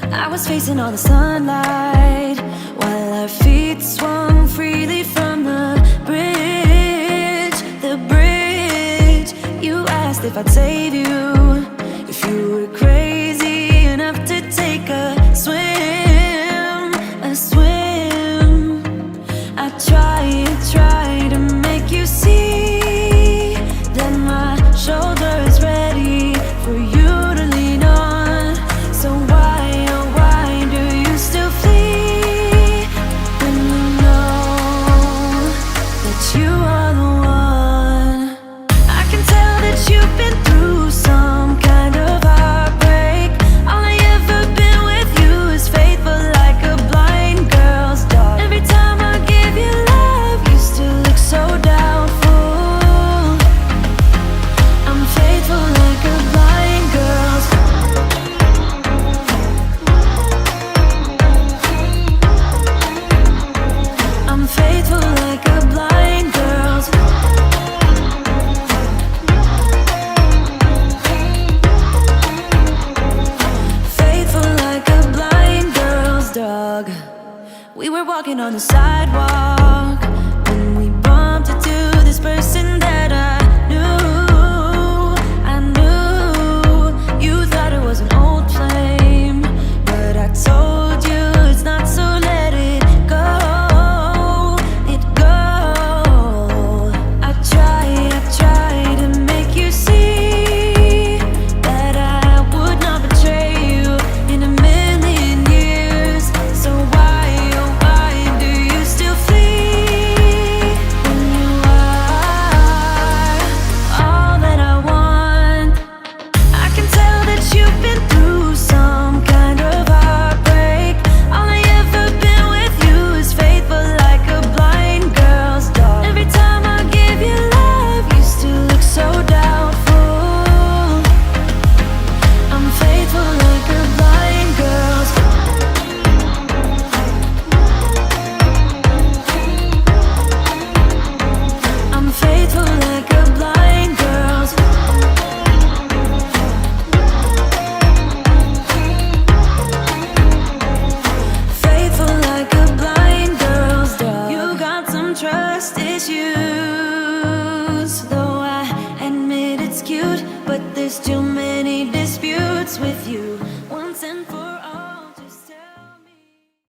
I was facing all the sunlight while our feet swung freely from the bridge. The bridge. You asked if I'd save you, if you were crazy enough to take a swim, a swim. I try to make you see that my shoulder is ready for you to lean on. So why, oh why do you still flee when you know that you are the one? I can tell that you've been through some kind of heartbreak. All I ever been with you is faithful like a blind girl's dog. Every time I give you love, you still look so doubtful. I'm faithful like a blind girl's dog. I'm faithful like a blind girl's faithful like a blind girl's dog. We were walking on the sidewalk when we bumped into this person